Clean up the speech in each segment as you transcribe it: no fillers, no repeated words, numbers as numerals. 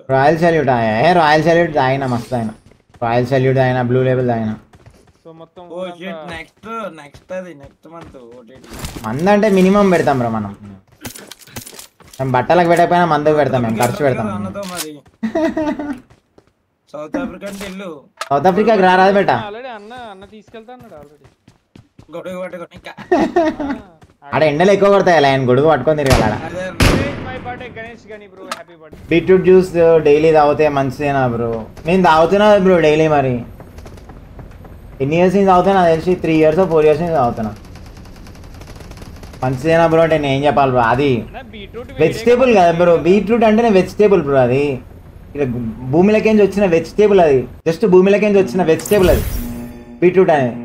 Royal salute आया है royal salute आयना मस्त आयना रॉयल सैल्यूट आयना ब्लू लेवल आयना సో మొత్తం ఓ షిట్ నెక్స్ట్ అది నెక్స్ట్ మంత్ ఓటీటీ మంద అంటే మినిమం పెడతాం బ్రో మనం బట్టలకు పెట్టకపోయినా మందుకు పెడతాం మేము ఖర్చు పెడతాం అన్నతో మరి సౌత్ ఆఫ్రికా అంటే ఇల్లు సౌత్ ఆఫ్రికాకి రారాదు బేటా ఆల్రెడీ అన్న తీసుకెళ్తా అన్నాడు ఆల్రెడీ గొడుగు పట్టుకొని ఇంకా ఆడ ఎండలు ఎక్కువ కొడతాయి ఆయన గొడుగు పట్టుకొని తిరగాల మై బర్త్డే గణేష్ గని bro happy birthday beetroot juice daily తాగితే మంచిదేనా బ్రో నేను తాగుతున్నా బ్రో డైలీ మరి ఎన్ని ఇయర్స్ నుంచి తాగుతున్నా నాకు తెలిసి 3 years 4 years నుంచి తాగుతున్నా మంచిదేనా బ్రో అంటే నేను ఏం చెప్పాలి బ్రో అది వెజిటేబుల్ కదా బ్రో బీట్రూట్ అంటేనే వెజిటేబుల్ బ్రో అది ఇక భూమిలోకించి వచ్చిన వెజిటేబుల్ అది జస్ట్ భూమిలోకించి వచ్చిన వెజిటేబుల్ అది బీట్రూట్ అనేది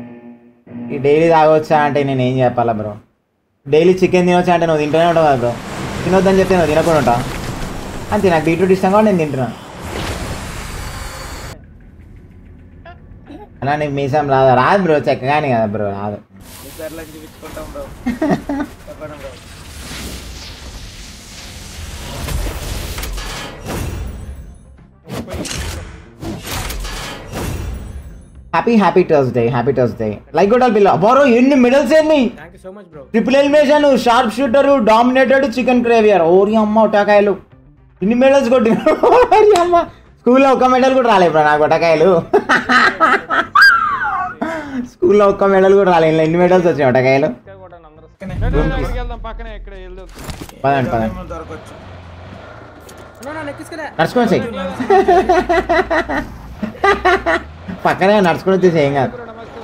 ఈ డైలీ తాగొచ్చా అంటే నేను ఏం చెప్పాలా బ్రో డైలీ చికెన్ తినొచ్చా అంటే నువ్వు తింటూనే ఉంటావు కదా బ్రో తినొద్దని చెప్తే నువ్వు తినకుండా ఉంటావు అంతే నాకు బీట్రూట్ ఇష్టం కాబట్టి నేను తింటున్నాను అలా నీకు మీసం రాదు రాదు బ్రో చెక్కగానే కదా బ్రో రాదు హ్యాపీ ట్యూస్డే లైక్ కొట్టాలి పిల్ల బోరో ఎన్ని మెడల్స్ ఏంది triple elimination sharp shooter dominated chicken క్రేవియర్ ఓరి అమ్మ ఒటకాయలు ఇన్ని మెడల్స్ కొట్టిన అమ్మ స్కూల్లో ఒక్క మెడల్ కూడా రాలేదు బ్రో నాకు ఒటకాయలు స్కూల్లో ఒక్క మెడల్ కూడా రాలేదు ఎన్ని మెడల్స్ వచ్చినాయి ఒటకాయలు పదండి నడుచుకొని చెయ్యి పక్కనే నడుచుకొని వచ్చేసి ఏం కాదు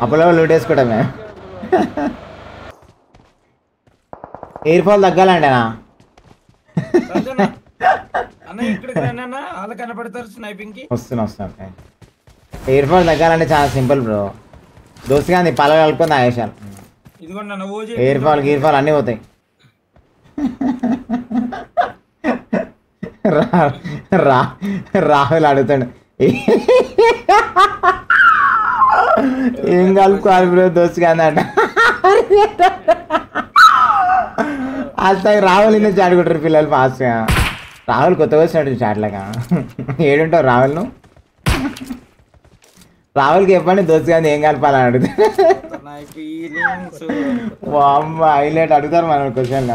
అప్పుడు లూటేసుకోవడం మేము ఎయిర్ ఫాల్ తగ్గాలండి వస్తున్నా ఎయిర్ ఫాల్ తగ్గాలంటే చాలా సింపుల్ బ్రో దోస్తుగా పల కలుపుకొని ఆగేశాను ఎయిర్ ఫాల్ అన్నీ పోతాయి రాహుల్ అడుగుతాడు ఏం కలుపుకోవాలి బ్రో దోస్తుగా అంట అసలు రాహుల్ ఇన్ని చాటుకుంటారు పిల్లలు ఫాస్ట్గా రాహుల్ కొత్తగా వచ్చినట్టు చాట్లేక ఏడుంటావు రాహుల్ నువ్వు రాహుల్కి చెప్పండి దోస్తుగా ఏం కలపాలని అడుగుతారు హైలైట్ అడుగుతారు మన క్వశ్చన్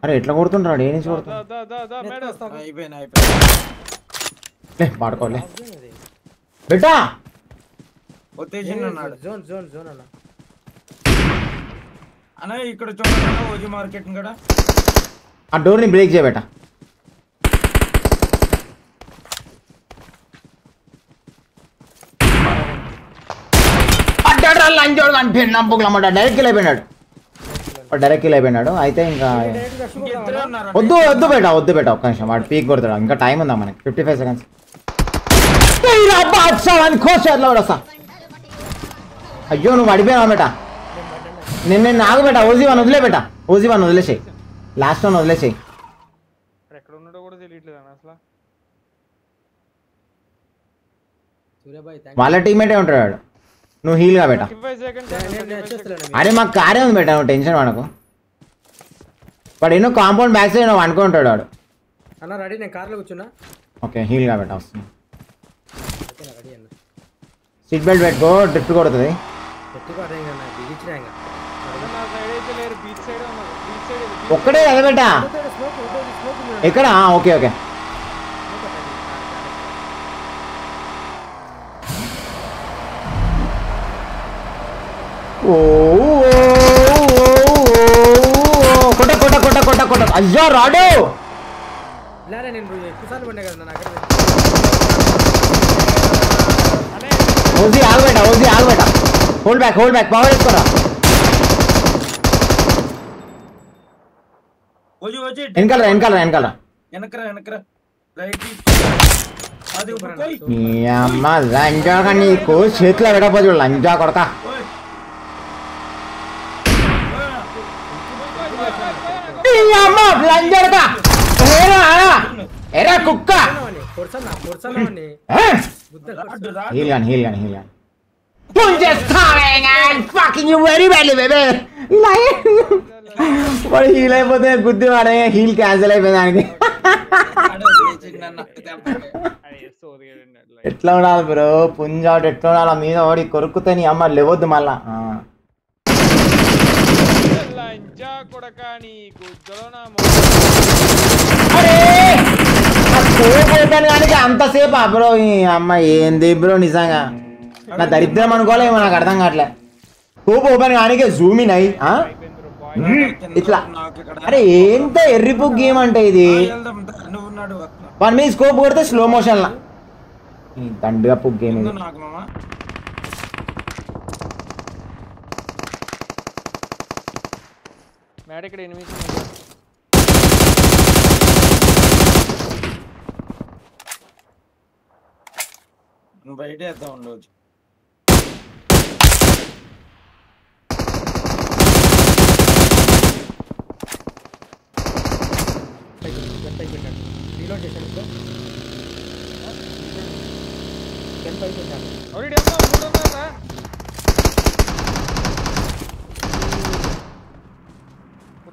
అరే ఎట్లా కొడుతుంటాడు ఏ నుంచి కొడుతుండే పాడుకోలే బెటా ఇక్కడ చూడండి మార్కెట్ కూడా ఆ డోర్ని బ్రేక్ చేయబెట్ట డైరెక్ట్ అయిపోయినాడు అయితే ఇంకా వద్దు బేటా ఒక్క నిమిషం వాడు పీక్ కొడతాడు ఇంకా టైం ఉందా మనకి 55 seconds అయ్యో నువ్వు పడిపోయావు బేటా నేను నాకు బేటా ఓజీ వన్ వదిలేసేయి లాస్ట్ వన్ వదిలేసేయి వాళ్ళ టీమేటే ఉంటాడు నువ్వు హీల్గా బేటా అరే మాకు కారే ఉంది బేటా నువ్వు టెన్షన్ పడకు వాడు ఎన్నో కాంపౌండ్ బ్యాక్ సైడ్ నువ్వు అనుకుంటాడు వాడు ఓకే హీల్గా బేటా వస్తుంది సీట్ బెల్ట్ పెట్టుకో డ్రిఫ్ట్ కొడుతుంది ఒక్కడే కదా బేటా ఎక్కడ ఓకే కొట్ట అయ్యా రాడు ఓజీ ఆగబెట్టా హోల్డ్ బ్యాక్ పవర్ వేసుకోరా వెనకాల నీ అమ్మ లంజా నీకు చేతిలో పెట్టకపోతే లంజా కొడక ఎరా కుక్క హీల్ గాని వాడు హీల్ అయిపోతే గుద్ది వాడే హీల్ క్యాన్సిల్ అయిపోయింది దానికి. ఎట్లా ఉండాలి బ్రో పుంజాడు ఎట్లా ఉండాలి మీద వాడి కొరుకుతే నీ అమ్మ లేవద్దు మళ్ళా. కానీ అంతసేపు బ్రో ఈ అమ్మ ఏంది బ్రో నిజంగా నా దరిద్రం అనుకోలేమో నాకు అర్థం కావట్లే. స్కోప్ ఓపెన్ కానీ జూమ్ ఇన్ అయ్యి ఇట్లా అరే ఎంత ఎర్రిపు గేమ్ అంటే ఇది. వన్ మీ స్కోప్ కొడితే స్లో మోషన్ లా దండుగా పుక్ గేమ్ ఇది. బయట వేద్దాం ఉండవచ్చు.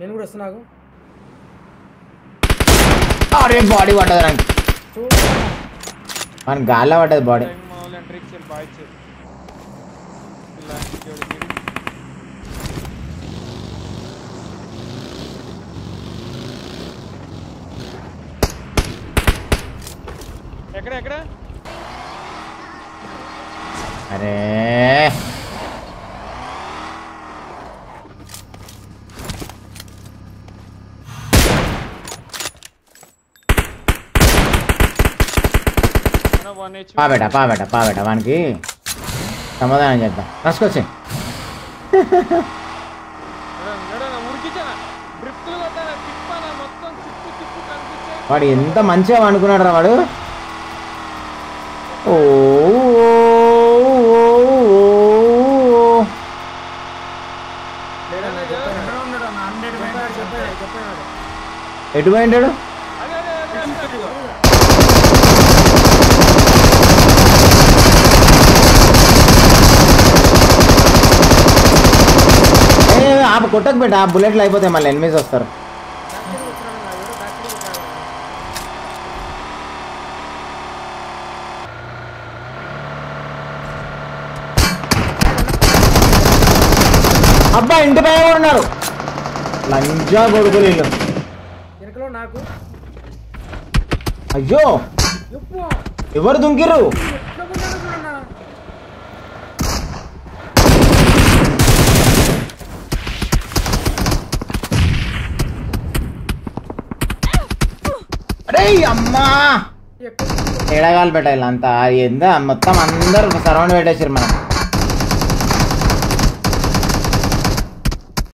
నేను కూడా వస్తున్నా. అరే బాడీ పడ్డది నాకు మన గాల్లో పడ్డది బాడీ. ఎక్కడ అరే పాబేట వానికి సమాధానం చేద్దాం. రాసుకొచ్చి వాడు ఎంత మంచిగా అనుకున్నాడు రా వాడు. ఓ ఎటు పోయింటాడు. కొట్టకు పెట్ట ఆ బుల్లెట్లు అయిపోతాయి మళ్ళీ ఎనిమిస్ వస్తారు. అబ్బా ఇంటి పైన కూడా ఉన్నారు లంజా కొడుకులు వీళ్ళు. అయ్యో ఎవరు దుంకిర్రు. అరే అమ్మా ఎడగాలి పెట్టాలి అంతా ఎంత మొత్తం అందరు సరౌండ్ పెట్టేసారు మనం.